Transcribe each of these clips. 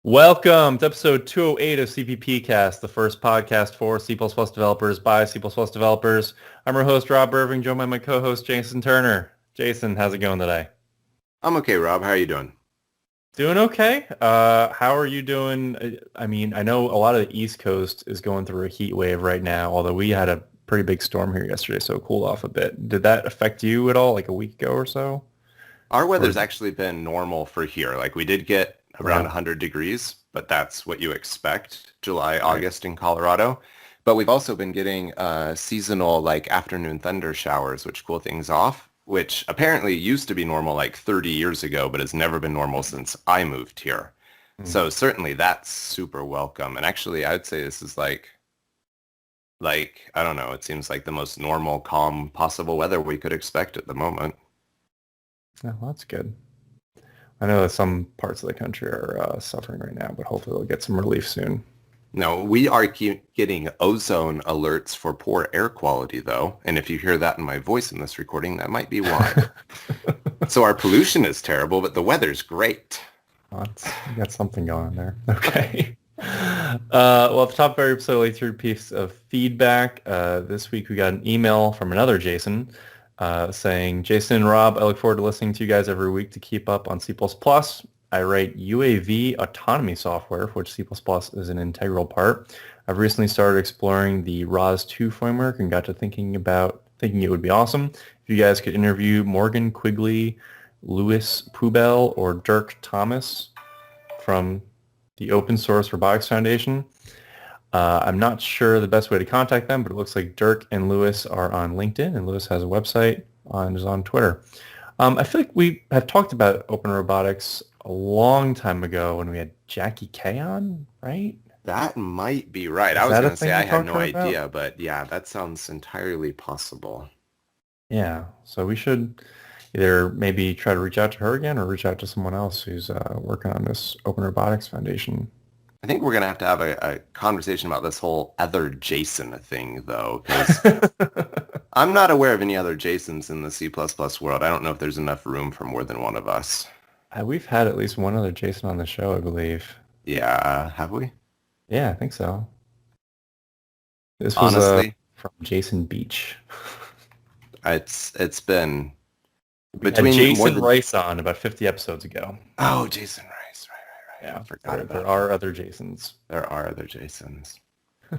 Welcome to episode 208 of CppCast, the first podcast for C++ developers by C++ developers. I'm your host, Rob Irving, joined by my co-host, Jason Turner. Jason, how's it going today? I'm okay, Rob. How are you doing? Doing okay. How are you doing? I mean, I know a lot of the East Coast is going through a heat wave right now, although we had a pretty big storm here yesterday, so it cooled off a bit. Did that affect you at all, like a week ago or so? Our weather's actually been normal for here. Like we did get around Right. 100 degrees, but that's what you expect, July, Right. August in Colorado. But we've also been getting seasonal like afternoon thunder showers, which cool things off, which apparently used to be normal like 30 years ago, but has never been normal since I moved here. So certainly that's super welcome. And actually, I'd say this is like, I don't know, it seems like the most normal, calm possible weather we could expect at the moment. Oh, well, that's good. I know that some parts of the country are suffering right now, but hopefully they'll get some relief soon. No, we are getting ozone alerts for poor air quality, though. And if you hear that in my voice in this recording, that might be why. So our pollution is terrible, but the weather's great. Well, you got something going there. Okay. Well, at the top of every episode, I through a piece of feedback. This week we got an email from another Jason saying, Jason and Rob, I look forward to listening to you guys every week to keep up on C++. I write UAV autonomy software, for which C++ is an integral part. I've recently started exploring the ROS2 framework and got to thinking it would be awesome if you guys could interview Morgan Quigley, Louis Poubel, or Dirk Thomas from the Open Source Robotics Foundation. I'm not sure the best way to contact them, but it looks like Dirk and Louis are on LinkedIn, and Louis has a website and is on Twitter. I feel like we have talked about open robotics a long time ago when we had Jackie K on, right? That might be right. I Is was that a going to say thing I we had talked no about? idea, but yeah, that sounds entirely possible. Yeah, so we should either maybe try to reach out to her again or reach out to someone else who's working on this Open Robotics Foundation. I think we're going to have a conversation about this whole other Jason thing, though, because I'm not aware of any other Jasons in the C++ world. I don't know if there's enough room for more than one of us. We've had at least one other Jason on the show, I believe. Yeah, have we? Yeah, I think so. This was Honestly, from Jason Beach. it's been We had between more Jason than... Rice on about 50 episodes ago. Oh, Jason Rice. Right. Yeah, I forgot about there that. are other Jasons. There are other Jasons. Oh,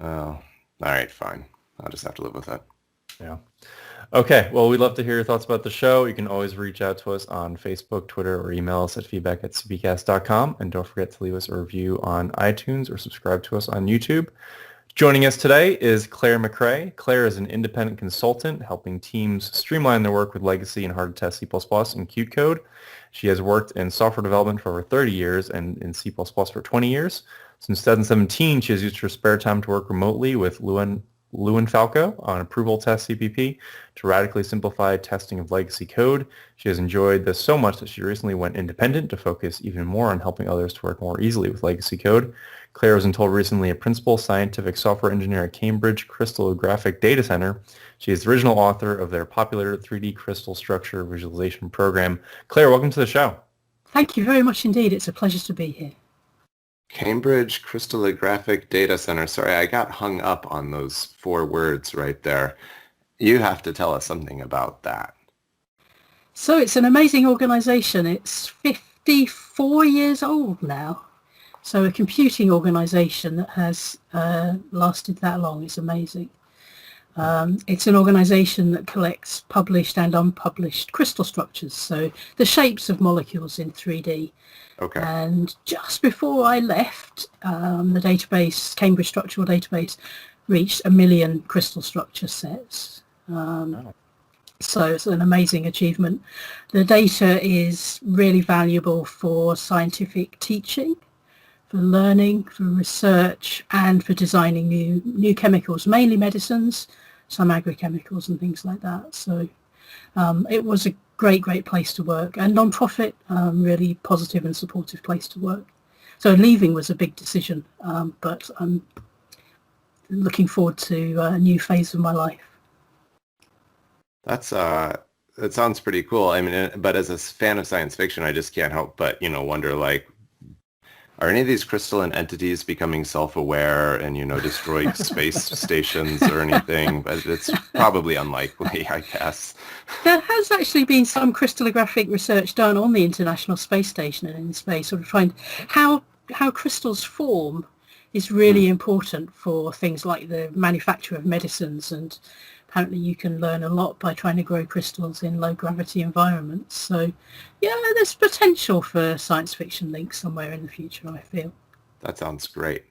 all right, fine. I'll just have to live with it. Yeah. Okay, well, we'd love to hear your thoughts about the show. You can always reach out to us on Facebook, Twitter, or email us at feedback@cppcast.com. And don't forget to leave us a review on iTunes or subscribe to us on YouTube. Joining us today is Clare Macrae. Clare is an independent consultant helping teams streamline their work with legacy and hard-to-test C++ and Qt code. She has worked in software development for over 30 years and in C++ for 20 years. Since 2017, she has used her spare time to work remotely with Llvm Falco on Approval Test CPP to radically simplify testing of legacy code. She has enjoyed this so much that she recently went independent to focus even more on helping others to work more easily with legacy code. Clare was until recently a principal scientific software engineer at Cambridge Crystallographic Data Center. She is the original author of their popular 3D crystal structure visualization program. Clare, welcome to the show. Thank you very much indeed. It's a pleasure to be here. Cambridge Crystallographic Data Center. Sorry, I got hung up on those 4 words right there. You have to tell us something about that. So it's an amazing organization. It's 54 years old now. So a computing organization that has lasted that long is amazing. It's an organization that collects published and unpublished crystal structures, so the shapes of molecules in 3D. Okay. And just before I left, the database, Cambridge Structural Database, reached 1 million crystal structure sets. So it's an amazing achievement. The data is really valuable for scientific teaching, for learning, for research, and for designing new chemicals, mainly medicines, some agrochemicals and things like that. So it was a great place to work, and non-profit, really positive and supportive place to work. So leaving was a big decision, but I'm looking forward to a new phase of my life. That sounds pretty cool. I mean, but as a fan of science fiction, I just can't help but, wonder, like, are any of these crystalline entities becoming self-aware and, destroying space stations or anything? But it's probably unlikely, I guess. There has actually been some crystallographic research done on the International Space Station and in space, sort of trying how crystals form is really important for things like the manufacture of medicines, and apparently you can learn a lot by trying to grow crystals in low gravity environments. So yeah, there's potential for science fiction links somewhere in the future, I feel. That sounds great.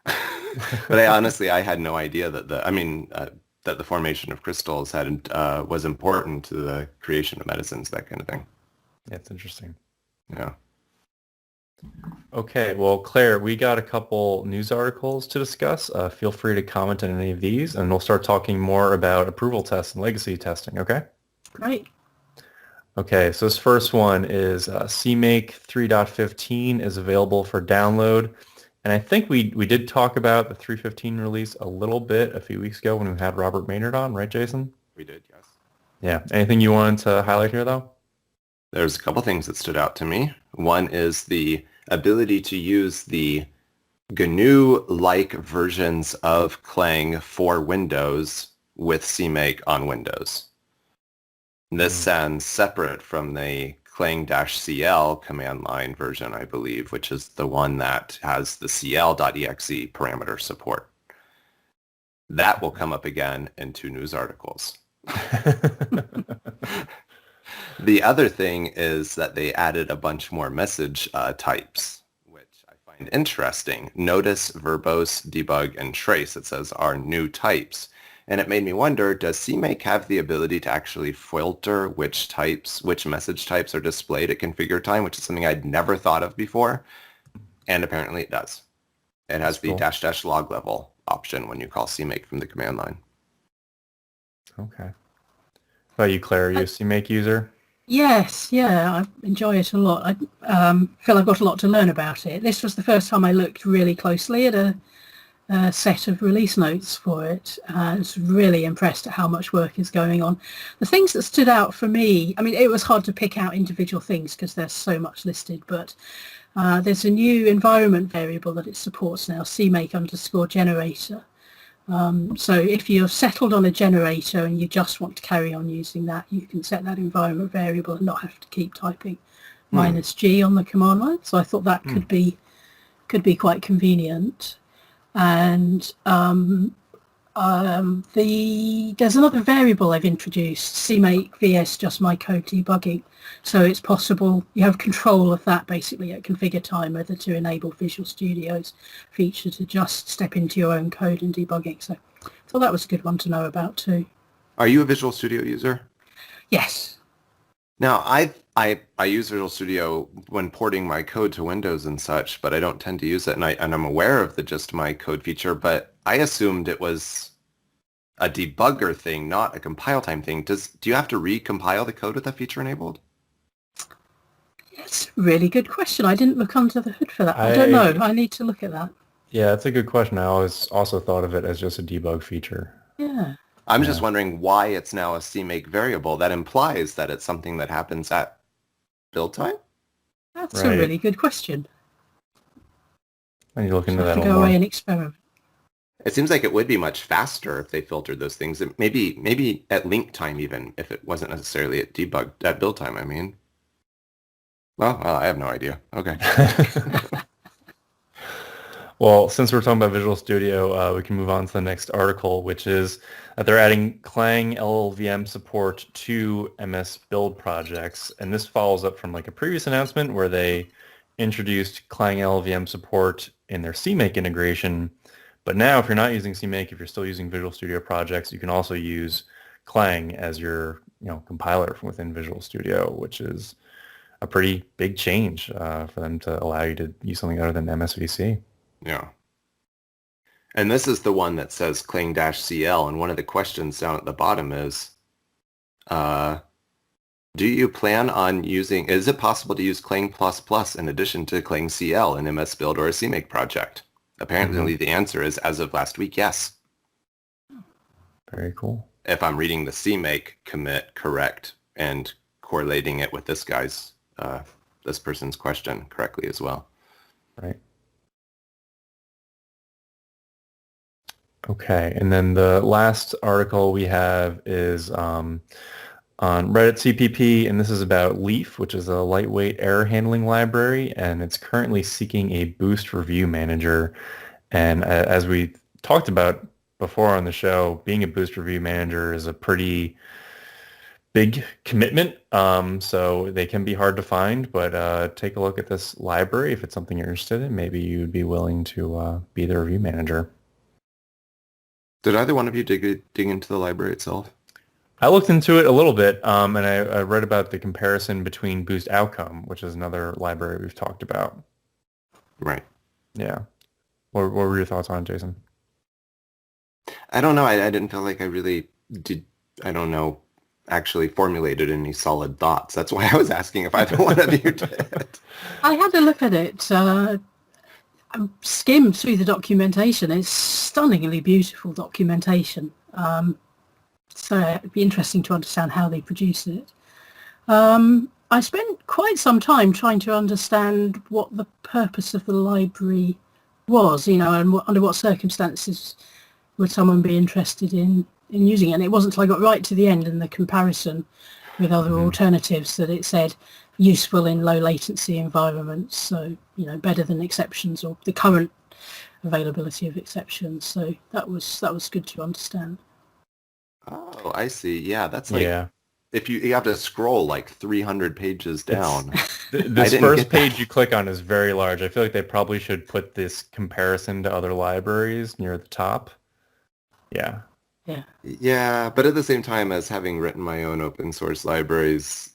But I had no idea that that the formation of crystals was important to the creation of medicines, that kind of thing. Yeah, it's interesting. Yeah. Okay, well, Claire, we got a couple news articles to discuss. Feel free to comment on any of these, and we'll start talking more about approval tests and legacy testing, okay? Great. Okay, so this first one is CMake 3.15 is available for download. And I think we did talk about the 3.15 release a little bit a few weeks ago when we had Robert Maynard on, right, Jason? We did, yes. Yeah. Anything you wanted to highlight here, though? There's a couple things that stood out to me. One is the ability to use the GNU-like versions of Clang for Windows with CMake on Windows. This sounds separate from the Clang-CL command line version, I believe, which is the one that has the cl.exe parameter support. That will come up again in 2 news articles. The other thing is that they added a bunch more message types, which I find interesting. Notice, verbose, debug, and trace, it says, are new types. And it made me wonder, does CMake have the ability to actually filter which message types are displayed at configure time, which is something I'd never thought of before? And apparently it does. It has the -- log level option when you call CMake from the command line. Okay. How about you, Claire? Are you a CMake user? Yes, yeah, I enjoy it a lot. I feel I've got a lot to learn about it. This was the first time I looked really closely at a set of release notes for it. I was really impressed at how much work is going on. The things that stood out for me, I mean, it was hard to pick out individual things because there's so much listed, but there's a new environment variable that it supports now, CMake_generator. So if you're settled on a generator and you just want to carry on using that, you can set that environment variable and not have to keep typing -G on the command line. So I thought that could be quite convenient. And there's another variable I've introduced, CMake vs just my code debugging. So it's possible you have control of that basically at configure time, whether to enable Visual Studio's feature to just step into your own code and debugging. So I thought that was a good one to know about too. Are you a Visual Studio user? Yes. Now, I use Visual Studio when porting my code to Windows and such, but I don't tend to use it, and I'm aware of the just my code feature, but I assumed it was a debugger thing, not a compile time thing. Do you have to recompile the code with that feature enabled? That's a really good question. I didn't look under the hood for that. I don't know. I need to look at that. Yeah, that's a good question. I always also thought of it as just a debug feature. Yeah. I'm just wondering why it's now a CMake variable. That implies that it's something that happens at build time? That's a really good question. I need to look into that a little go more. away and experiment. It seems like it would be much faster if they filtered those things. Maybe at link time even, if it wasn't necessarily at build time, I mean. Well, I have no idea. Okay. Well, since we're talking about Visual Studio, we can move on to the next article, which is that they're adding Clang Llvm support to Msbuild projects. And this follows up from like a previous announcement where they introduced Clang Llvm support in their CMake integration. But now if you're not using CMake, if you're still using Visual Studio projects, you can also use Clang as your compiler from within Visual Studio, which is a pretty big change for them to allow you to use something other than MSVC. Yeah. And this is the one that says Clang-CL, and one of the questions down at the bottom is, do you plan on is it possible to use Clang++ in addition to Clang-CL in Msbuild or a CMake project? Apparently the answer is, as of last week, yes. Very cool. If I'm reading the CMake commit correct and correlating it with this person's question correctly as well. Right. Okay, and then the last article we have is on Reddit CPP, and this is about Leaf, which is a lightweight error handling library, and it's currently seeking a boost review manager. And as we talked about before on the show, being a boost review manager is a pretty big commitment, so they can be hard to find, but take a look at this library. If it's something you're interested in, maybe you'd be willing to be the review manager. Did either one of you dig into the library itself? I looked into it a little bit, and I read about the comparison between Boost Outcome, which is another library we've talked about. Right. Yeah. What were your thoughts on it, Jason? I don't know. I didn't feel like I really did, actually formulated any solid thoughts. That's why I was asking if either one of you did. I had a look at it. I skimmed through the documentation. It's stunningly beautiful documentation. So it'd be interesting to understand how they produce it. I spent quite some time trying to understand what the purpose of the library was, and under what circumstances would someone be interested in using it. And it wasn't until I got right to the end in the comparison with other alternatives that it said useful in low latency environments, so better than exceptions or the current availability of exceptions. So that was good to understand. Oh, I see. Yeah, that's like if you have to scroll like 300 pages down. This first page you click on is very large. I feel like they probably should put this comparison to other libraries near the top. Yeah. Yeah, but at the same time, as having written my own open source libraries,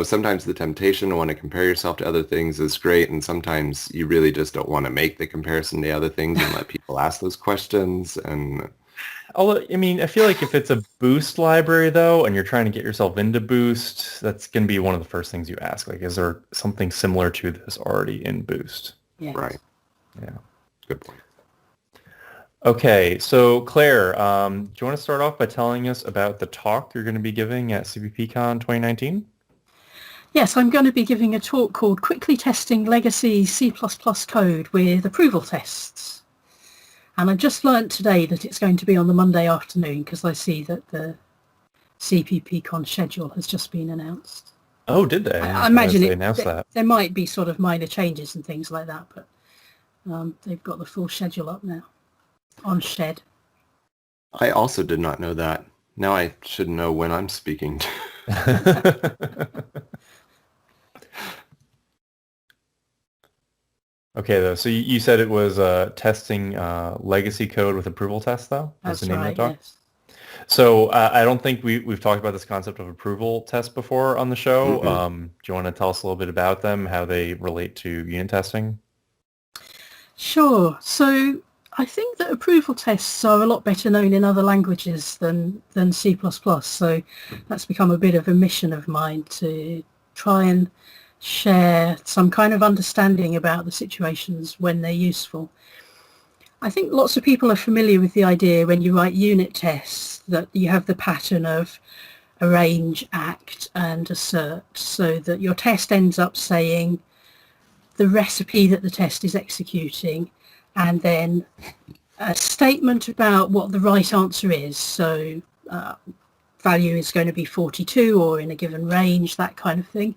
sometimes the temptation to want to compare yourself to other things is great, and sometimes you really just don't want to make the comparison to other things and let people ask those questions. And although, I feel like if it's a Boost library, though, and you're trying to get yourself into Boost, that's going to be one of the first things you ask. Like, is there something similar to this already in Boost? Yes. Right. Yeah. Good point. Okay, so Claire, do you want to start off by telling us about the talk you're going to be giving at CppCon 2019? Yes, I'm going to be giving a talk called Quickly Testing Legacy C++ Code with Approval Tests. And I just learnt today that it's going to be on the Monday afternoon because I see that the CppCon schedule has just been announced. Oh, did they? I imagine they announced that. There might be sort of minor changes and things like that, but they've got the full schedule up now on Shed. I also did not know that. Now I should know when I'm speaking. Okay, though. So you said it was testing legacy code with approval tests, though? That's the name right, of the talk? yes. So I don't think we've talked about this concept of approval tests before on the show. Mm-hmm. Do you want to tell us a little bit about them, how they relate to unit testing? Sure. So I think that approval tests are a lot better known in other languages than C++. So that's become a bit of a mission of mine to try and share some kind of understanding about the situations when they're useful. I think lots of people are familiar with the idea when you write unit tests that you have the pattern of arrange, act, and assert, so that your test ends up saying the recipe that the test is executing and then a statement about what the right answer is. So value is going to be 42 or in a given range, that kind of thing.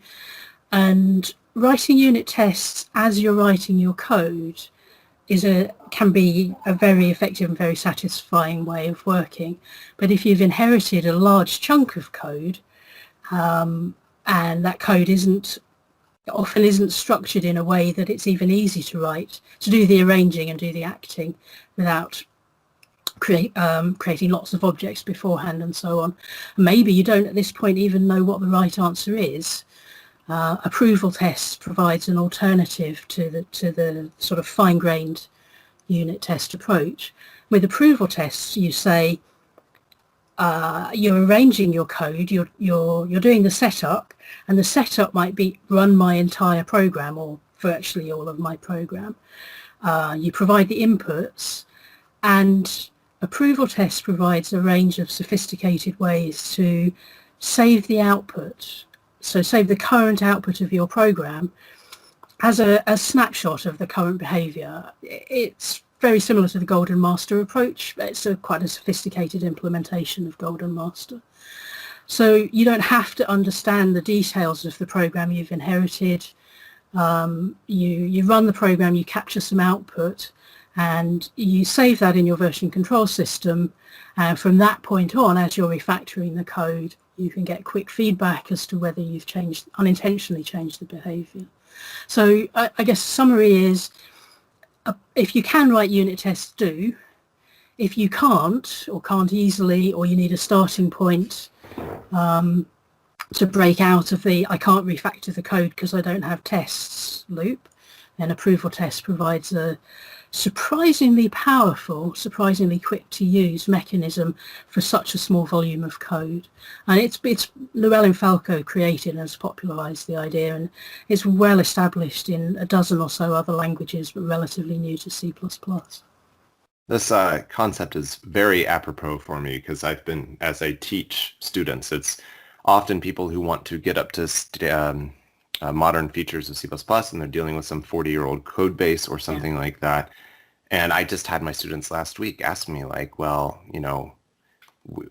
And writing unit tests as you're writing your code can be a very effective and very satisfying way of working. But if you've inherited a large chunk of code and that code often isn't structured in a way that it's even easy to write, to do the arranging and do the acting without creating lots of objects beforehand and so on. Maybe you don't at this point even know what the right answer is. Approval tests provides an alternative to the sort of fine-grained unit test approach. With approval tests, you say you're arranging your code, you're doing the setup, and the setup might be run my entire program or virtually all of my program. You provide the inputs, and approval test provides a range of sophisticated ways to save the output. So save the current output of your program as a snapshot of the current behavior. It's very similar to the Golden Master approach. It's quite a sophisticated implementation of Golden Master. So you don't have to understand the details of the program you've inherited. You run the program, you capture some output, and you save that in your version control system. And from that point on, as you're refactoring the code, you can get quick feedback as to whether you've unintentionally changed the behavior. So I guess the summary is, if you can write unit tests, do. If you can't, or can't easily, or you need a starting point to break out of the I can't refactor the code because I don't have tests loop, then approval test provides a surprisingly powerful, surprisingly quick to use mechanism for such a small volume of code. And it's Llvm Falco created and has popularized the idea, and it's well established in a dozen or so other languages, but relatively new to C++. This concept is very apropos for me because as I teach students, it's often people who want to get up to modern features of C++ and they're dealing with some 40-year-old code base or something like that. And I just had my students last week ask me like, well, you know,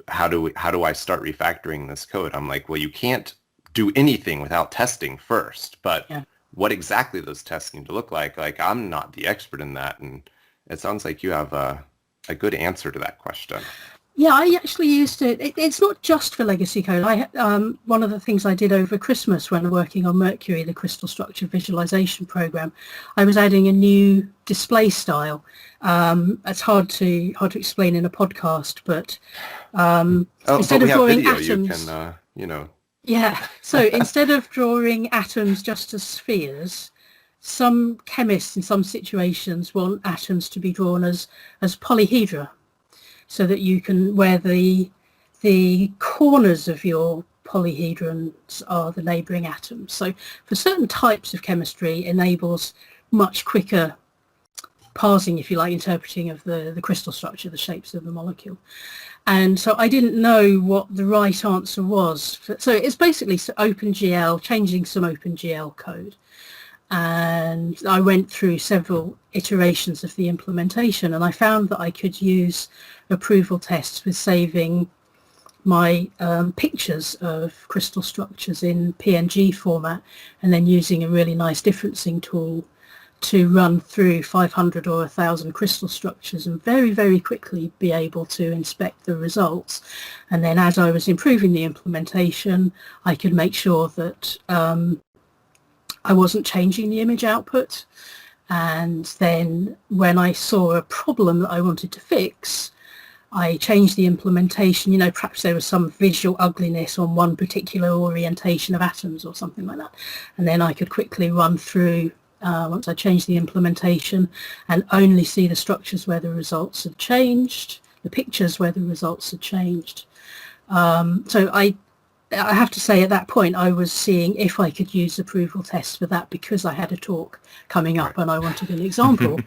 how do I start refactoring this code? I'm like, well, you can't do anything without testing first, but what exactly those tests need to look like I'm not the expert in that. And it sounds like you have a good answer to that question. Yeah, I actually used it. It's not just for legacy code. One of the things I did over Christmas when working on Mccray, the crystal structure visualization program, I was adding a new display style. It's hard to explain in a podcast, but instead of drawing video, atoms, you can, Yeah, so instead of drawing atoms just as spheres, some chemists in some situations want atoms to be drawn as polyhedra, so that you can, where the corners of your polyhedrons are the neighbouring atoms. So for certain types of chemistry, enables much quicker parsing, if you like, interpreting of the crystal structure, the shapes of the molecule. And so I didn't know what the right answer was. So it's basically OpenGL, changing some OpenGL code. And I went through several iterations of the implementation, and I found that I could use approval tests with saving my pictures of crystal structures in PNG format, and then using a really nice differencing tool to run through 500 or 1,000 crystal structures and very, very quickly be able to inspect the results. And then as I was improving the implementation, I could make sure that I wasn't changing the image output. And then when I saw a problem that I wanted to fix, I changed the implementation. Perhaps there was some visual ugliness on one particular orientation of atoms or something like that. And then I could quickly run through, once I changed the implementation, and only see the structures where the results had changed, the pictures where the results had changed. So I have to say at that point I was seeing if I could use approval tests for that, because I had a talk coming up and I wanted an example.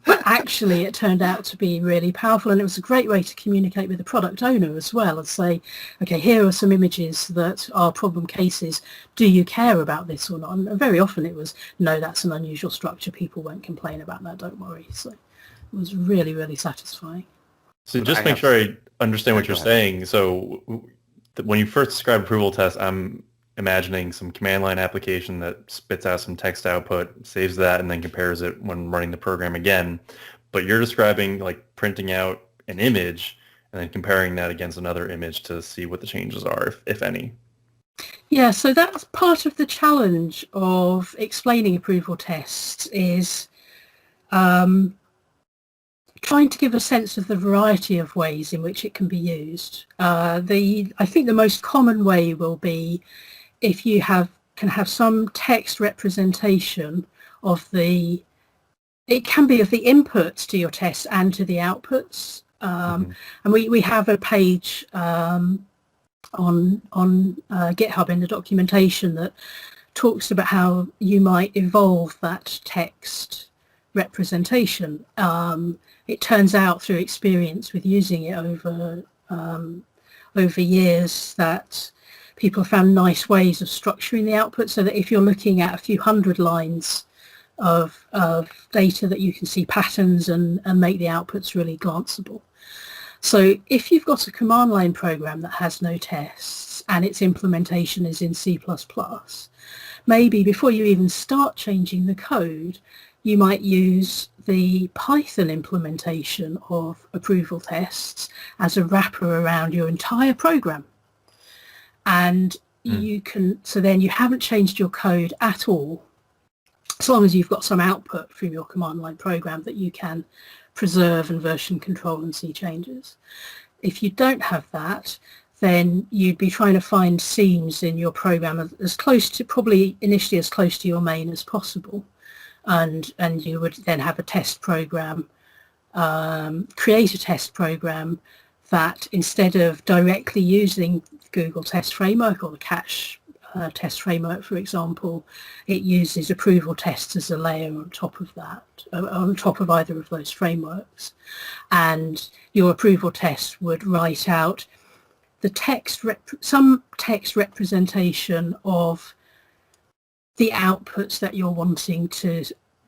But actually it turned out to be really powerful, and it was a great way to communicate with the product owner as well, and say, okay, here are some images that are problem cases. Do you care about this or not? And very often it was, no, that's an unusual structure. People won't complain about that. Don't worry. So it was really, really satisfying. So just make sure I understand what you're saying. So when you first describe approval tests, I'm imagining some command line application that spits out some text output, saves that, and then compares it when running the program again. But you're describing like printing out an image and then comparing that against another image to see what the changes are, if any. Yeah, so that's part of the challenge of explaining approval tests, is trying to give a sense of the variety of ways in which it can be used. I think the most common way will be if you can have some text representation of it can be of the inputs to your tests and to the outputs. And we have a page on GitHub in the documentation that talks about how you might evolve that text representation. It turns out through experience with using it over years that people have found nice ways of structuring the output, so that if you're looking at a few hundred lines of data that you can see patterns and make the outputs really glanceable. So if you've got a command line program that has no tests and its implementation is in C++, maybe before you even start changing the code, you might use the Python implementation of approval tests as a wrapper around your entire program. And you can, so then you haven't changed your code at all, as long as you've got some output from your command line program that you can preserve and version control and see changes. If you don't have that, then you'd be trying to find seams in your program as close to, probably initially as close to your main as possible. And you would then have a test program, create a test program that, instead of directly using Google Test Framework or the Catch test framework, for example, it uses approval tests as a layer on top of that, on top of either of those frameworks. And your approval test would write out the text, some text representation of the outputs that you're wanting to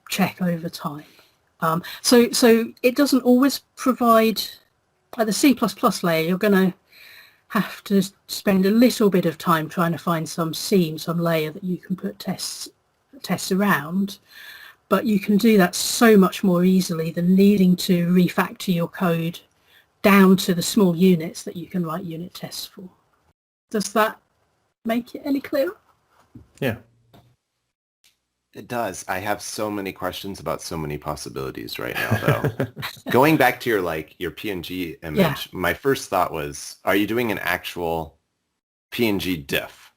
check over time. So it doesn't always provide, at the C++ layer, you're going to have to spend a little bit of time trying to find some seam, some layer that you can put tests around, but you can do that so much more easily than needing to refactor your code down to the small units that you can write unit tests for. Does that make it any clearer? Yeah. It does. I have so many questions about so many possibilities right now, though. Going back to your PNG image, my first thought was, are you doing an actual PNG diff?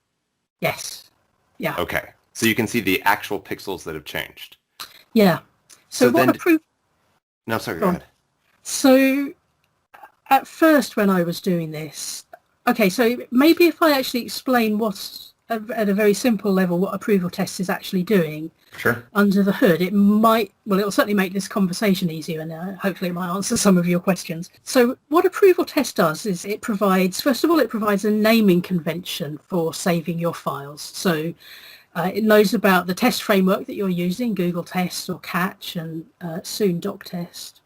Yes. Yeah. Okay. So you can see the actual pixels that have changed. Yeah. So what then... No, sorry, go ahead. So at first when I was doing this, okay, so maybe if I actually explain at a very simple level what approval test is actually doing. Sure. Under the hood, it might, well, it'll certainly make this conversation easier, and hopefully it might answer some of your questions. So what approval test does is it provides, first of all, it provides a naming convention for saving your files. So it knows about the test framework that you're using, Google Test or Catch, and soon DocTest.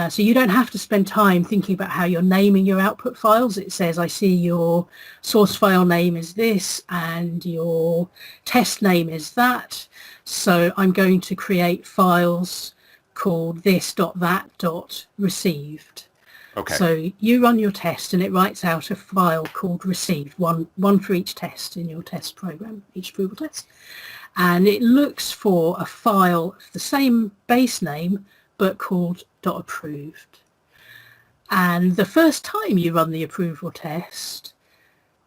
So you don't have to spend time thinking about how you're naming your output files. It says, I see your source file name is this and your test name is that. So I'm going to create files called this.that.received. Okay. So you run your test and it writes out a file called received, one for each test in your test program, each approval test. And it looks for a file of the same base name but called .approved. And the first time you run the approval test,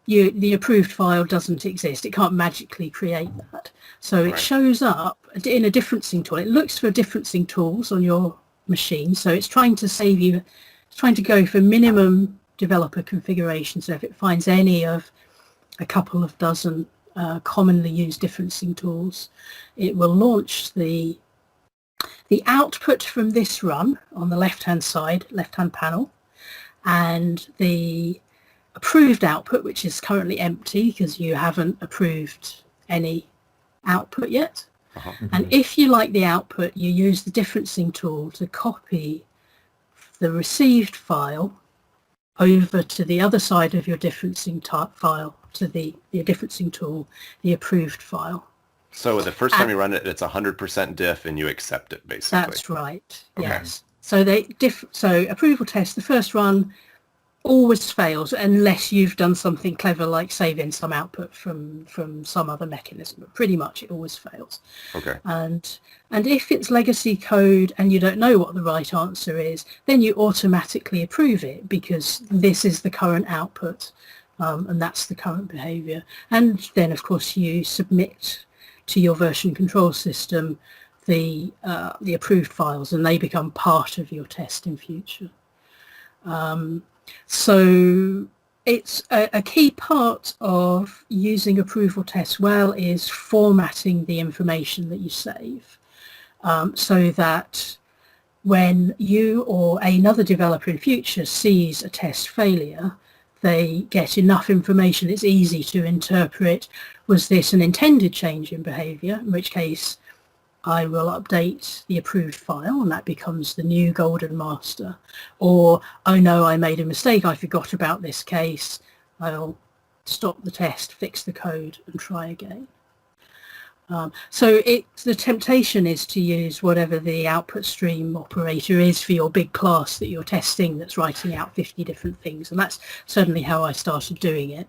the approved file doesn't exist. It can't magically create that. So it shows up in a differencing tool. It looks for differencing tools on your machine. So it's trying to save you, it's trying to go for minimum developer configuration. So if it finds any of a couple of dozen commonly used differencing tools, it will launch the output from this run on the left-hand side, left-hand panel, and the approved output, which is currently empty because you haven't approved any output yet. And if you like the output, you use the differencing tool to copy the received file over to the other side of your differencing file, to the differencing tool, the approved file. So the first time you run it, it's 100% diff and you accept it, basically. That's right, okay. Yes. So so approval test, the first run always fails unless you've done something clever like saving some output from some other mechanism. But pretty much it always fails. Okay. And if it's legacy code and you don't know what the right answer is, then you automatically approve it because this is the current output and that's the current behavior. And then, of course, you submit to your version control system the approved files, and they become part of your test in future. So it's a key part of using approval tests well is formatting the information that you save, so that when you or another developer in future sees a test failure, they get enough information. It's easy to interpret, was this an intended change in behavior, in which case I will update the approved file and that becomes the new golden master. Or, oh no, I made a mistake, I forgot about this case. I'll stop the test, fix the code and try again. So the temptation is to use whatever the output stream operator is for your big class that you're testing that's writing out 50 different things. And that's certainly how I started doing it.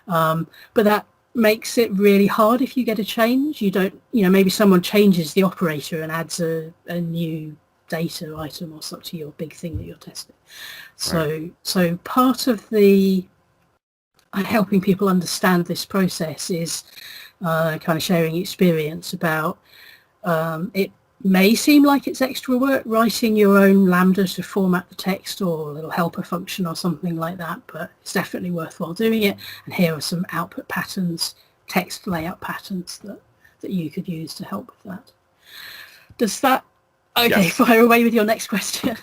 But that makes it really hard if you get a change. You don't, maybe someone changes the operator and adds a new data item or something to your big thing that you're testing. Right. So part of the helping people understand this process is kind of sharing experience about it may seem like it's extra work writing your own Lambda to format the text or a little helper function or something like that, but it's definitely worthwhile doing it. And here are some output patterns, text layout patterns that you could use to help with that. Does that... Okay, Yes. fire away with your next question.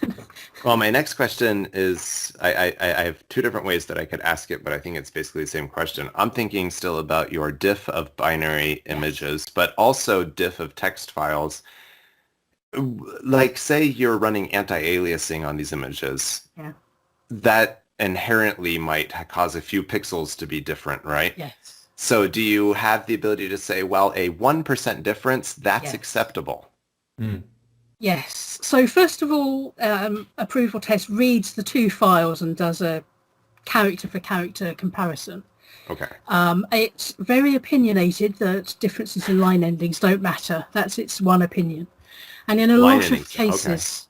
Well, my next question is, I have two different ways that I could ask it, but I think it's basically the same question. I'm thinking still about your diff of binary images, but also diff of text files. Like, say you're running anti-aliasing on these images. Yeah. That inherently might cause a few pixels to be different, right? Yes. So do you have the ability to say, well, a 1% difference, that's Yes. acceptable? Mm. Yes. So first of all, approval test reads the two files and does a character for character comparison. Okay. It's very opinionated that differences in line endings don't matter. That's its one opinion. And in a Line lot endings, of cases,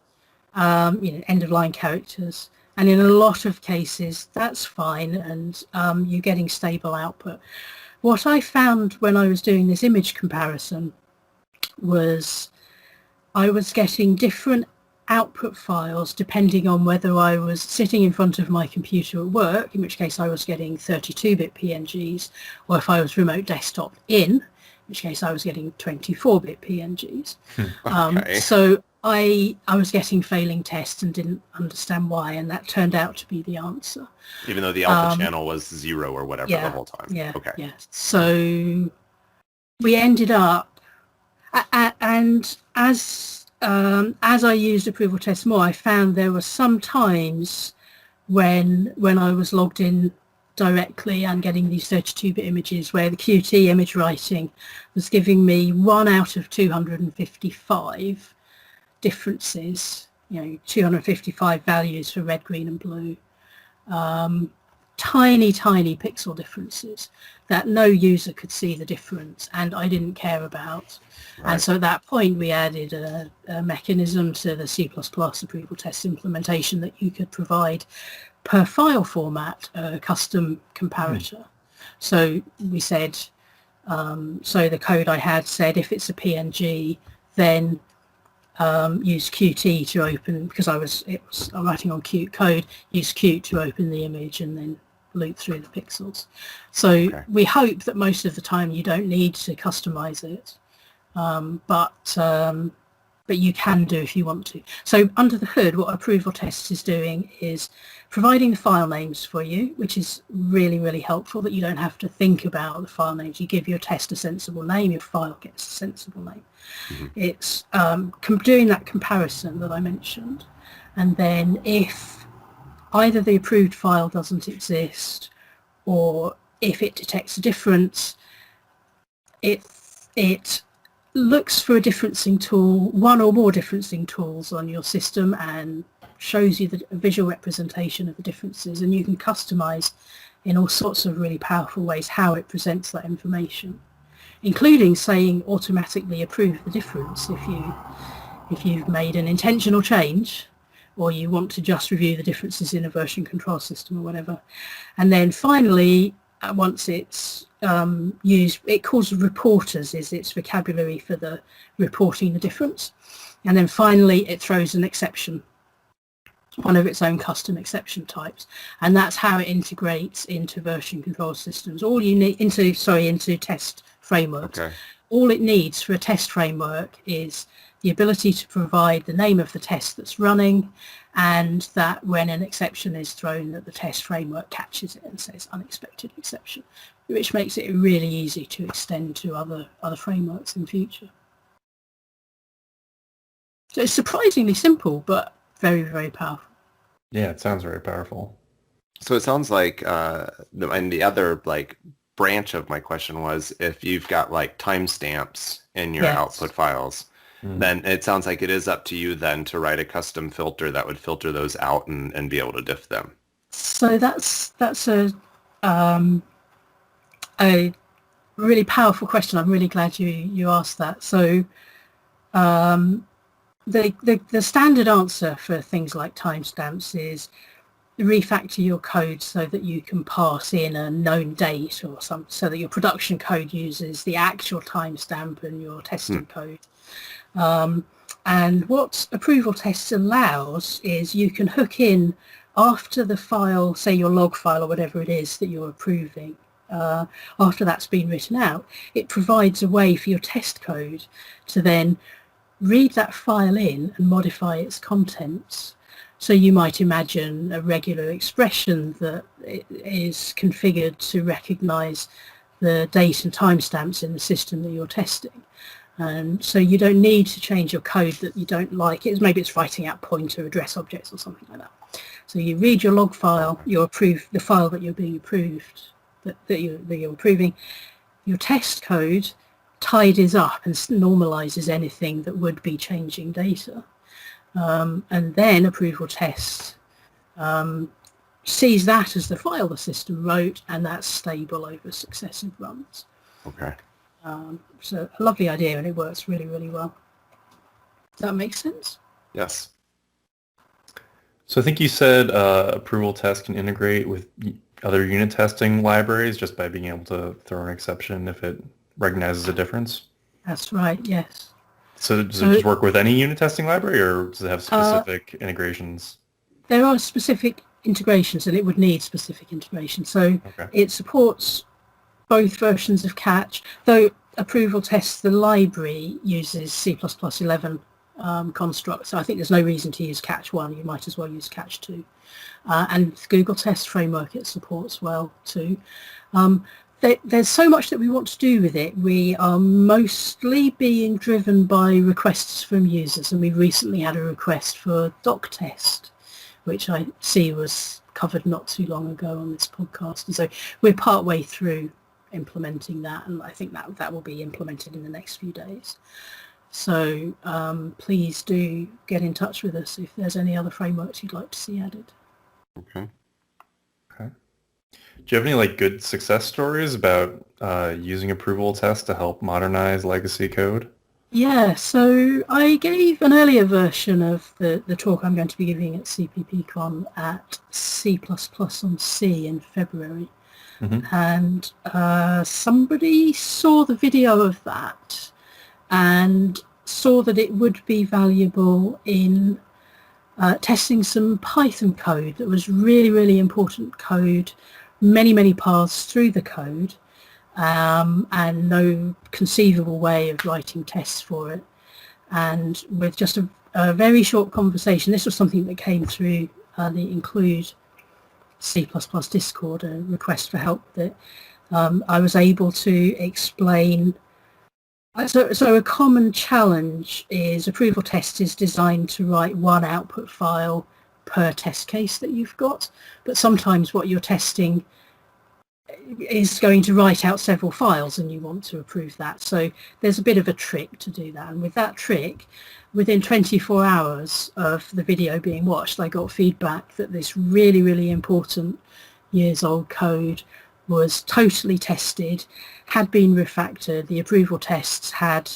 end of line characters, and in a lot of cases, that's fine and you're getting stable output. What I found when I was doing this image comparison was I was getting different output files depending on whether I was sitting in front of my computer at work, in which case I was getting 32-bit PNGs, or if I was remote desktop in which case I was getting 24-bit PNGs. Okay. So I was getting failing tests and didn't understand why, and that turned out to be the answer. Even though the alpha channel was 0 or whatever the whole time. Yeah. Okay. Yeah. So we ended up, and as I used approval tests more, I found there were some times when I was logged in directly and getting these 32-bit images where the Qt image writing was giving me 1 out of 255 differences, 255 values for red, green and blue. Tiny pixel differences that no user could see the difference and I didn't care about. Right. And so at that point we added a mechanism to the C++ approval test implementation that you could provide per file format a custom comparator. So we said, so the code I had said if it's a PNG then use Qt to open, because I'm writing on Qt code, use Qt to open the image and then loop through the pixels. So we hope that most of the time you don't need to customize it, but you can do if you want to. So under the hood, what approval test is doing is providing the file names for you, which is really, really helpful that you don't have to think about the file names. You give your test a sensible name, your file gets a sensible name. Mm-hmm. It's doing that comparison that I mentioned. And then if either the approved file doesn't exist or if it detects a difference, it looks for a differencing tool, one or more differencing tools on your system, and shows you a visual representation of the differences, and you can customize in all sorts of really powerful ways how it presents that information, including saying automatically approve the difference if you've made an intentional change or you want to just review the differences in a version control system or whatever. And then finally, once it's used, it calls reporters is its vocabulary for the reporting the difference. And then finally it throws an exception, one of its own custom exception types, and that's how it integrates into version control systems. All you need into test frameworks. Okay. All it needs for a test framework is the ability to provide the name of the test that's running, and that when an exception is thrown, that the test framework catches it and says unexpected exception, which makes it really easy to extend to other frameworks in future. So it's surprisingly simple, but very, very powerful. Yeah, it sounds very powerful. So it sounds like, and the other like branch of my question was, if you've got like timestamps in your output files, then it sounds like it is up to you then to write a custom filter that would filter those out and be able to diff them. So that's a really powerful question. I'm really glad you asked that. So the standard answer for things like timestamps is refactor your code so that you can pass in a known date or some, so that your production code uses the actual timestamp and your testing code. And what approval tests allows is you can hook in after the file, say your log file or whatever it is that you're approving, after that's been written out, it provides a way for your test code to then read that file in and modify its contents. So you might imagine a regular expression that is configured to recognize the date and timestamps in the system that you're testing. And so you don't need to change your code that you don't like. Maybe it's writing out pointer address objects or something like that. So you read your log file, the file that you're being approved, that you're approving. Your test code tidies up and normalizes anything that would be changing data. And then approval test sees that as the file the system wrote, and that's stable over successive runs. Okay. So a lovely idea, and it works really, really well. Does that make sense? Yes. So I think you said approval test can integrate with other unit testing libraries just by being able to throw an exception if it recognizes a difference? That's right, yes. So does it just work with any unit testing library, or does it have specific integrations? There are specific integrations, and it would need specific integrations. So it supports both versions of Catch, though approval tests, the library uses C++11 construct, so I think there's no reason to use Catch 1. You might as well use Catch 2. And Google Test Framework it supports well too. There's so much that we want to do with it. We are mostly being driven by requests from users, and we recently had a request for doc test, which I see was covered not too long ago on this podcast. And so we're partway through implementing that, and I think that will be implemented in the next few days. So please do get in touch with us if there's any other frameworks you'd like to see added. Okay. Do you have any good success stories about using approval tests to help modernize legacy code? Yeah, so I gave an earlier version of the talk I'm going to be giving at CppCon at C++ on C in February. And somebody saw the video of that and saw that it would be valuable in testing some Python code that was really, really important code, many paths through the code, and no conceivable way of writing tests for it. And with just a very short conversation, this was something that came through the Include C++ Discord, a request for help with it. I was able to explain. So a common challenge is approval test is designed to write one output file per test case that you've got, but sometimes what you're testing is going to write out several files and you want to approve that. So there's a bit of a trick to do that. And with that trick, within 24 hours of the video being watched, I got feedback that this really, really important years old code was totally tested, had been refactored. The approval tests had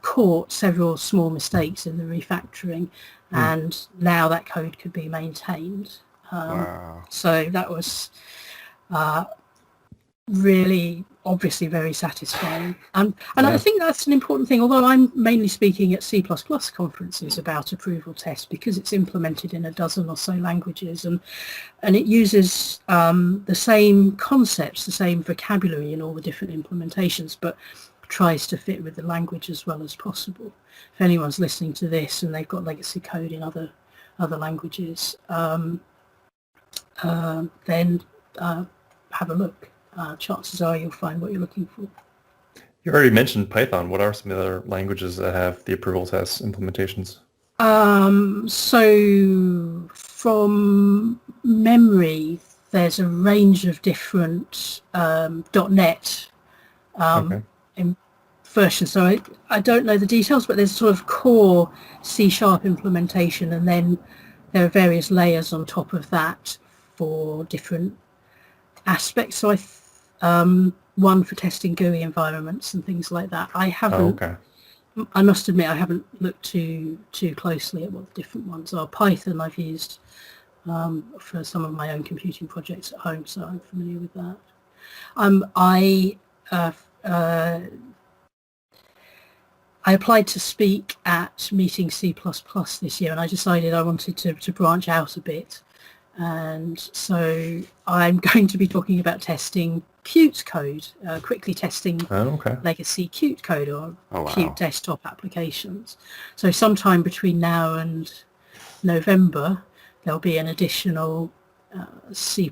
caught several small mistakes in the refactoring, and now that code could be maintained. Wow. So that was really obviously very satisfying. And I think that's an important thing, although I'm mainly speaking at C++ conferences about approval tests because it's implemented in a dozen or so languages, and it uses the same concepts, the same vocabulary in all the different implementations, but tries to fit with the language as well as possible. If anyone's listening to this and they've got legacy code in other languages, then have a look. Chances are you'll find what you're looking for. You already mentioned Python. What are some of the other languages that have the approval test implementations? So from memory, there's a range of different .NET Okay. in versions. So I don't know the details, but there's sort of core C# implementation, and then there are various layers on top of that for different aspects. So one for testing GUI environments and things like that. I Oh, haven't. okay. I must admit I haven't looked too closely at what the different ones are. Python I've used for some of my own computing projects at home, so I'm familiar with that. I applied to speak at Meeting C++ this year, and I decided I wanted to branch out a bit. And so I'm going to be talking about testing Qt code, quickly testing Oh, okay. legacy Qt code or Oh, wow. Qt desktop applications. So sometime between now and November, there'll be an additional C++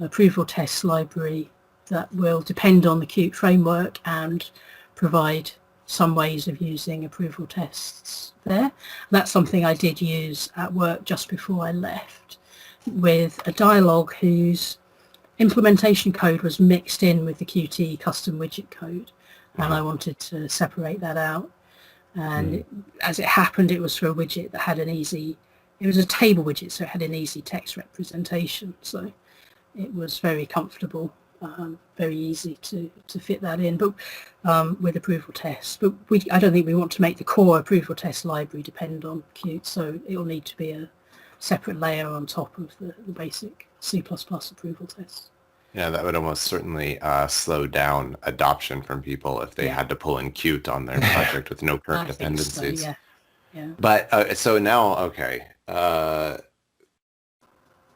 approval test library that will depend on the Qt framework and provide some ways of using approval tests there. That's something I did use at work just before I left, with a dialogue whose implementation code was mixed in with the Qt custom widget code, and I wanted to separate that out. And as it happened, it was for a widget that had it was a table widget, so it had an easy text representation. So it was very comfortable, very easy to fit that in, but with approval tests. But I don't think we want to make the core approval test library depend on Qt, so it will need to be a separate layer on top of the basic C++ approval tests. Yeah, that would almost certainly slow down adoption from people if they had to pull in Qt on their project with no current dependencies. So, yeah. But so now, okay,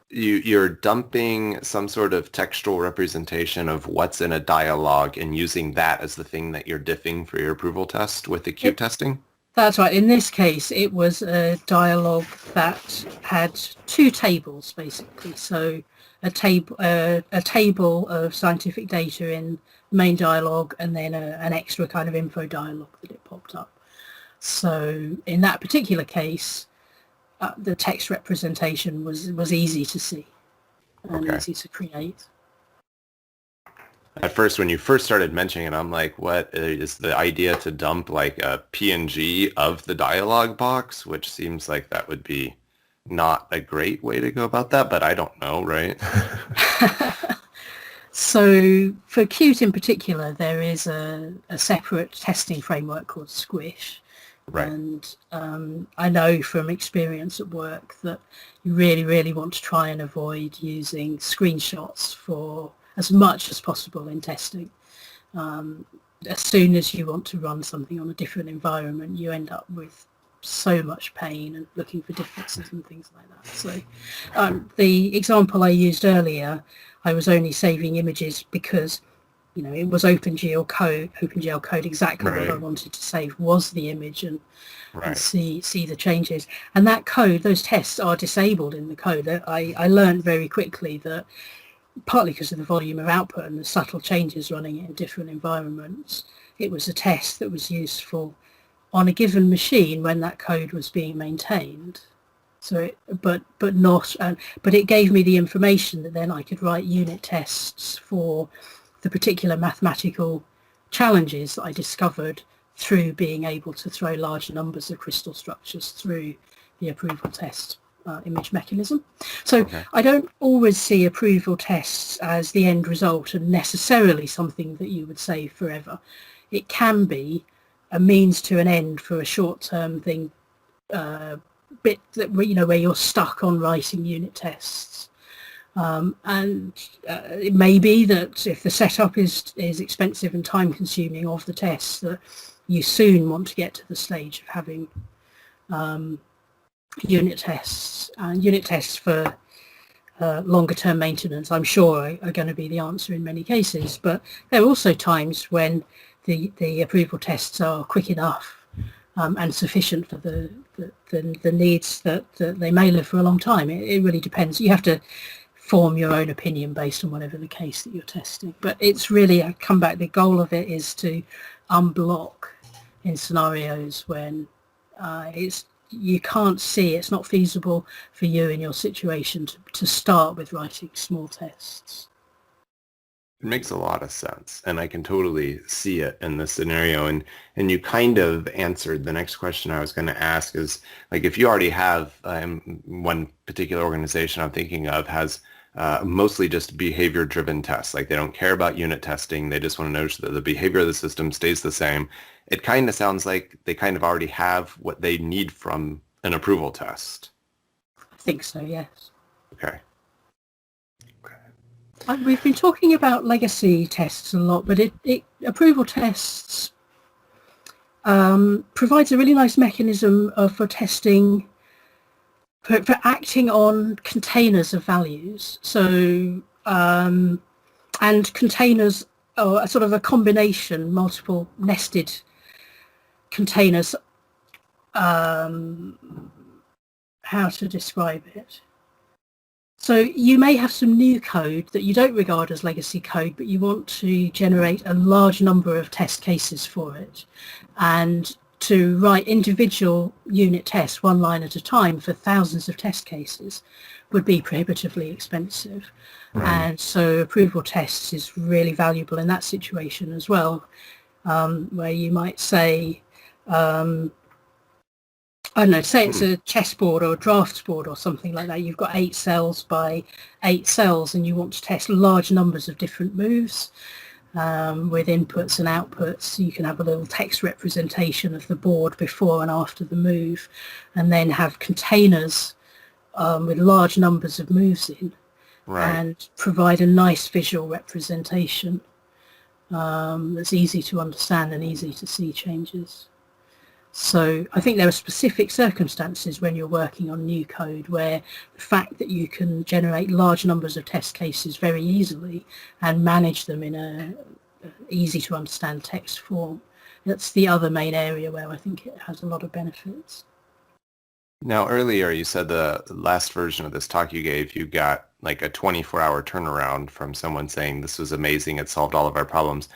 you're dumping some sort of textual representation of what's in a dialogue and using that as the thing that you're diffing for your approval test with the Qt testing? That's right. In this case, it was a dialogue that had two tables, basically. So a table of scientific data in the main dialogue, and then an extra kind of info dialogue that it popped up. So in that particular case, the text representation was easy to see and easy to create. At first, when you first started mentioning it, I'm like, what is the idea to dump like a PNG of the dialog box, which seems like that would be not a great way to go about that, but I don't know, right? So for Qt in particular, there is a separate testing framework called Squish. Right. And I know from experience at work that you really, really want to try and avoid using screenshots for as much as possible in testing. As soon as you want to run something on a different environment, you end up with so much pain and looking for differences and things like that. So the example I used earlier, I was only saving images because it was OpenGL code, exactly what I wanted to save was the image and see the changes. And that code, those tests are disabled in the code. I learned very quickly that partly because of the volume of output and the subtle changes running in different environments, it was a test that was useful on a given machine when that code was being maintained. So, but it gave me the information that then I could write unit tests for the particular mathematical challenges that I discovered through being able to throw large numbers of crystal structures through the approval test image mechanism. So I don't always see approval tests as the end result and necessarily something that you would save forever. It can be a means to an end for a short-term thing, bit that where you're stuck on writing unit tests. And it may be that if the setup is expensive and time-consuming of the tests, that you soon want to get to the stage of having unit tests. And unit tests for longer-term maintenance, I'm sure, are going to be the answer in many cases. But there are also times when the approval tests are quick enough and sufficient for the needs that they may live for a long time. It really depends. You have to form your own opinion based on whatever the case that you're testing. But it's really, I come back, the goal of it is to unblock in scenarios when you can't see, it's not feasible for you in your situation to start with writing small tests. It makes a lot of sense, and I can totally see it in this scenario. And you kind of answered the next question I was going to ask is, like, if you already have one particular organization I'm thinking of has mostly just behavior-driven tests, like they don't care about unit testing, they just want to know that the behavior of the system stays the same. It kind of sounds like they kind of already have what they need from an approval test. I think so, yes. Okay. We've been talking about legacy tests a lot, but approval tests provides a really nice mechanism for testing, for acting on containers of values. So, and containers are sort of a combination, multiple nested containers. How to describe it? So you may have some new code that you don't regard as legacy code, but you want to generate a large number of test cases for it. And to write individual unit tests one line at a time for thousands of test cases would be prohibitively expensive. Right. And so approval tests is really valuable in that situation as well, where you might say, I don't know, say it's a chessboard or a drafts board or something like that. You've got 8 cells by 8 cells and you want to test large numbers of different moves with inputs and outputs. You can have a little text representation of the board before and after the move, and then have containers with large numbers of moves in, right, and provide a nice visual representation that's easy to understand and easy to see changes. So I think there are specific circumstances when you're working on new code where the fact that you can generate large numbers of test cases very easily and manage them in a easy to understand text form, that's the other main area where I think it has a lot of benefits. Now, earlier you said the last version of this talk you gave, you got like a 24-hour turnaround from someone saying this was amazing, it solved all of our problems.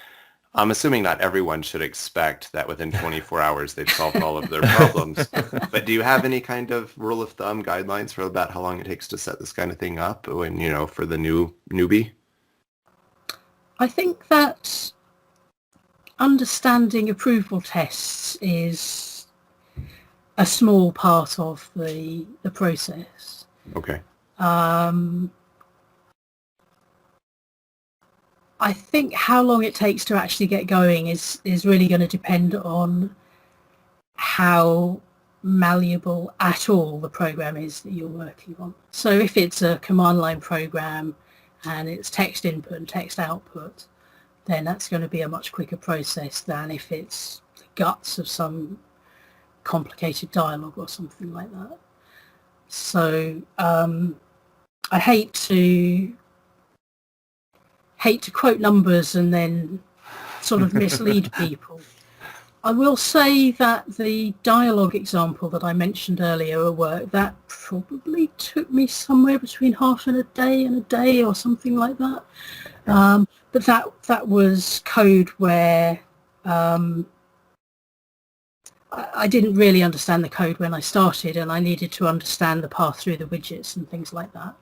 I'm assuming not everyone should expect that within 24 hours they've solved all of their problems. But do you have any kind of rule of thumb guidelines for about how long it takes to set this kind of thing up when, you know, for the newbie? I think that understanding approval tests is a small part of the process. Okay. I think how long it takes to actually get going is really going to depend on how malleable at all the program is that you're working on. So if it's a command line program and it's text input and text output, then that's going to be a much quicker process than if it's the guts of some complicated dialogue or something like that. So I hate to quote numbers and then sort of mislead people. I will say that the dialogue example that I mentioned earlier at work, that probably took me somewhere between half a day and a day or something like that. But that was code where I didn't really understand the code when I started, and I needed to understand the path through the widgets and things like that.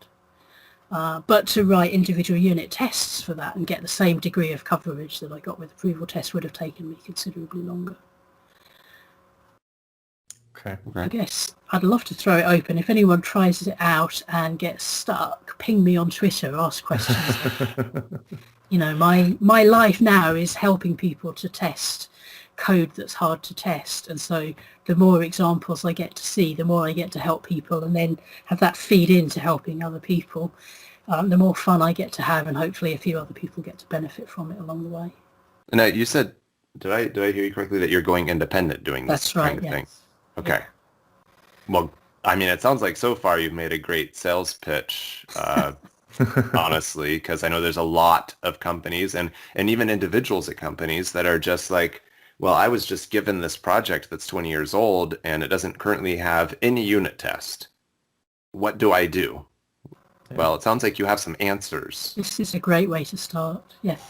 But to write individual unit tests for that and get the same degree of coverage that I got with approval tests would have taken me considerably longer. Okay. I guess I'd love to throw it open. If anyone tries it out and gets stuck, ping me on Twitter, ask questions. You know, my life now is helping people to test code that's hard to test, and so the more examples I get to see, the more I get to help people and then have that feed into helping other people, the more fun I get to have, and hopefully a few other people get to benefit from it along the way. Now, you said, did I hear you correctly, that you're going independent doing this That's right, kind of yes. thing? Okay. Yeah. Well, I mean, it sounds like so far you've made a great sales pitch, honestly, because I know there's a lot of companies and even individuals at companies that are just like, well, I was just given this project that's 20 years old and it doesn't currently have any unit test. What do I do? Well, it sounds like you have some answers. This is a great way to start. Yes.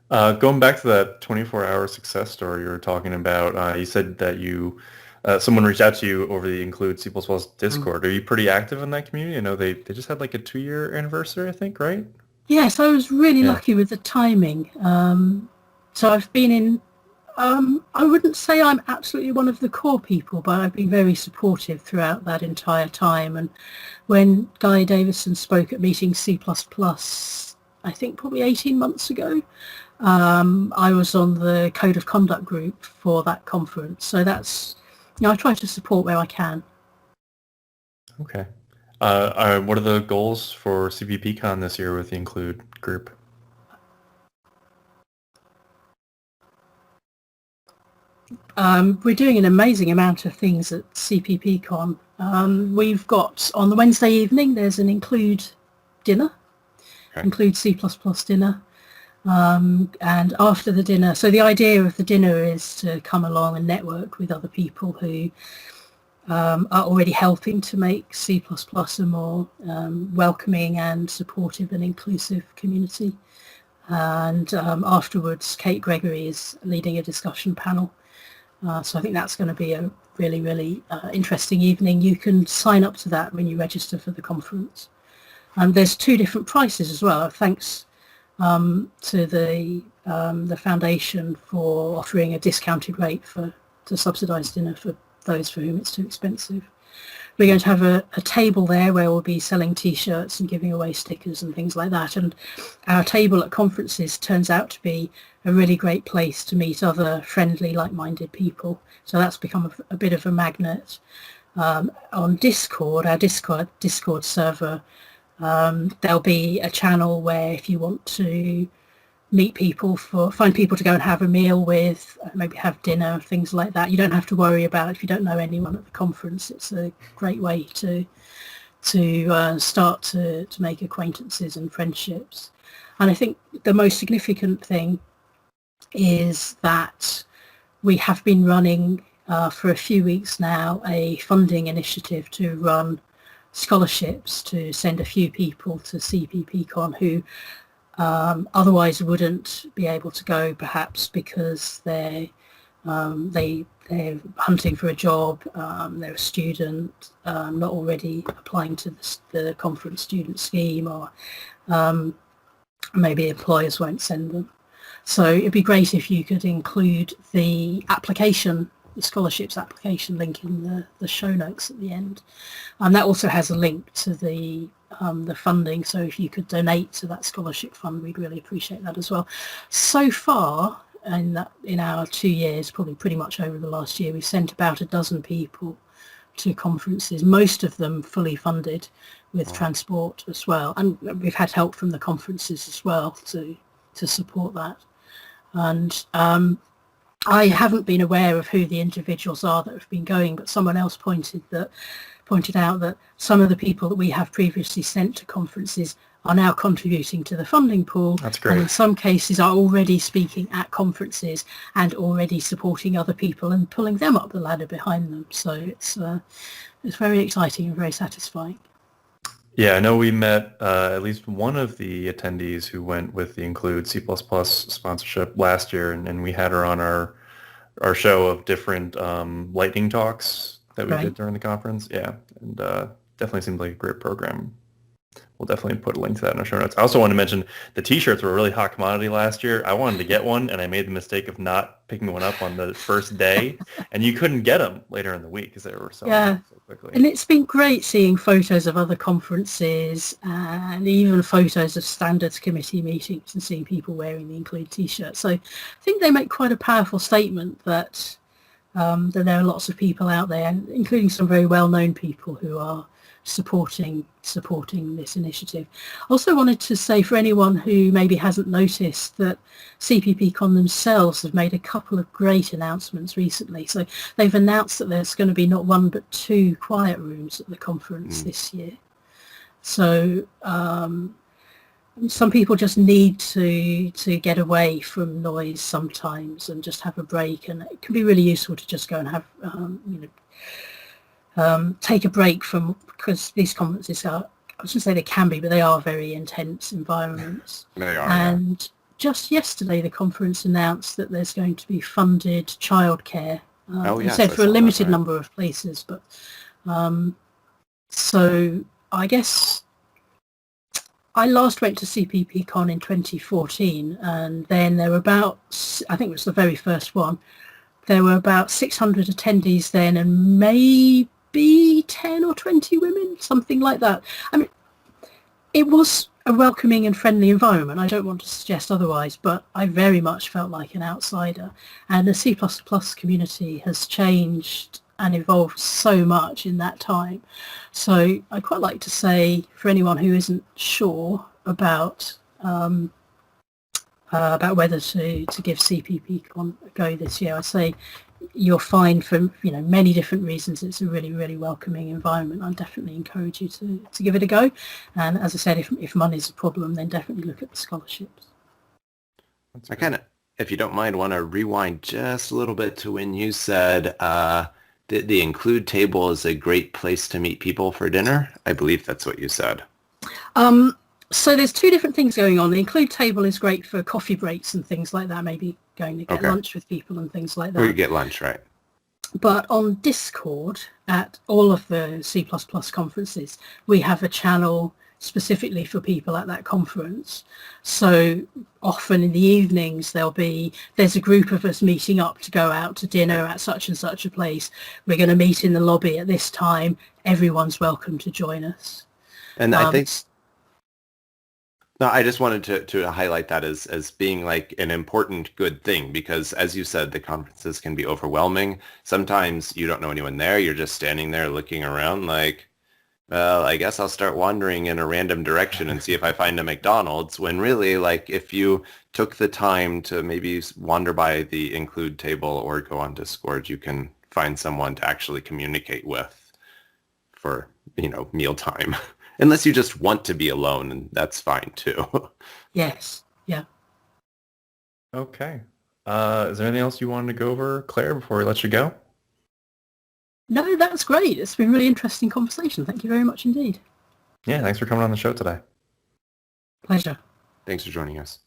Going back to that 24-hour success story you were talking about, you said that someone reached out to you over the Include C++ Discord. Are you pretty active in that community? I know they just had like a 2-year anniversary, I think, right? Yes, I was really lucky with the timing. So I've been in, I wouldn't say I'm absolutely one of the core people, but I've been very supportive throughout that entire time. And when Guy Davison spoke at Meeting C++, I think probably 18 months ago, I was on the Code of Conduct group for that conference. So that's, I try to support where I can. Okay. What are the goals for CppCon this year with the Include group? We're doing an amazing amount of things at CppCon. We've got, on the Wednesday evening, there's an Include dinner, Include C++ dinner. And after the dinner, so the idea of the dinner is to come along and network with other people who are already helping to make C++ a more welcoming and supportive and inclusive community. And afterwards, Kate Gregory is leading a discussion panel. So I think that's going to be a really, really interesting evening. You can sign up to that when you register for the conference. There's 2 different prices as well. Thanks to the foundation for offering a discounted rate to subsidise dinner for those for whom it's too expensive. We're going to have a table there where we'll be selling T-shirts and giving away stickers and things like that. And our table at conferences turns out to be a really great place to meet other friendly, like-minded people. So that's become a bit of a magnet. On Discord, our Discord server, there'll be a channel where if you want to meet people, find people to go and have a meal with, maybe have dinner, things like that. You don't have to worry about if you don't know anyone at the conference. It's a great way to start to make acquaintances and friendships. And I think the most significant thing is that we have been running for a few weeks now a funding initiative to run scholarships to send a few people to CppCon who otherwise wouldn't be able to go, perhaps because they're hunting for a job, they're a student, not already applying to the conference student scheme, or maybe employers won't send them. So it'd be great if you could include the scholarships application link in the show notes at the end. And that also has a link to the funding, so if you could donate to that scholarship fund, we'd really appreciate that as well. So far, in our 2 years, probably pretty much over the last year, we've sent about a dozen people to conferences, most of them fully funded with transport as well. And we've had help from the conferences as well to support that. And I haven't been aware of who the individuals are that have been going, but someone else pointed out that some of the people that we have previously sent to conferences are now contributing to the funding pool. That's great. And in some cases are already speaking at conferences and already supporting other people and pulling them up the ladder behind them. So it's very exciting and very satisfying. Yeah, I know we met at least one of the attendees who went with the Include C++ sponsorship last year, and we had her on our show of different lightning talks that we did during the conference. Yeah, and definitely seemed like a great program. We'll definitely put a link to that in our show notes. I also want to mention the T-shirts were a really hot commodity last year. I wanted to get one, and I made the mistake of not picking one up on the first day, and you couldn't get them later in the week because they were selling out so quickly. And it's been great seeing photos of other conferences and even photos of standards committee meetings and seeing people wearing the Include T-shirt. So I think they make quite a powerful statement that there are lots of people out there, including some very well-known people, who are supporting this initiative. Also wanted to say, for anyone who maybe hasn't noticed, that CppCon themselves have made a couple of great announcements recently. So they've announced that there's going to be not 1 but 2 quiet rooms at the conference this year. So some people just need to get away from noise sometimes and just have a break, and it can be really useful to just go and have take a break from, because these conferences are, I was going to say they can be, but they are very intense environments. They are. And just yesterday, the conference announced that there's going to be funded childcare. They said for a limited number of places, but so I guess I last went to CppCon in 2014, and then there were about, I think it was the very first one, there were about 600 attendees then, and maybe 10 or 20 women, something like that. I mean, it was a welcoming and friendly environment. I don't want to suggest otherwise, but I very much felt like an outsider. And the C++ community has changed and evolved so much in that time. So I'd quite like to say, for anyone who isn't sure about whether to give CppCon a go this year, I say you're fine for many different reasons. It's a really, really welcoming environment. I definitely encourage you to give it a go. And as I said, if money's a problem, then definitely look at the scholarships. I kind of, if you don't mind, want to rewind just a little bit to when you said the include table is a great place to meet people for dinner. I believe that's what you said. So there's two different things going on. The include table is great for coffee breaks and things like that, maybe going to get lunch with people and things like that. Or you get lunch, right? But on Discord, at all of the C++ conferences, we have a channel specifically for people at that conference. So often in the evenings, there's a group of us meeting up to go out to dinner at such and such a place. We're going to meet in the lobby at this time. Everyone's welcome to join us. And I think... No, I just wanted to highlight that as being like an important good thing, because as you said, the conferences can be overwhelming. Sometimes you don't know anyone there. You're just standing there looking around like, well, I guess I'll start wandering in a random direction and see if I find a McDonald's, when really, like, if you took the time to maybe wander by the include table or go on Discord, you can find someone to actually communicate with for, mealtime. Unless you just want to be alone, and that's fine too. Yes. Yeah. Okay. Is there anything else you wanted to go over, Claire, before we let you go? No, that's great. It's been a really interesting conversation. Thank you very much indeed. Yeah, thanks for coming on the show today. Pleasure. Thanks for joining us.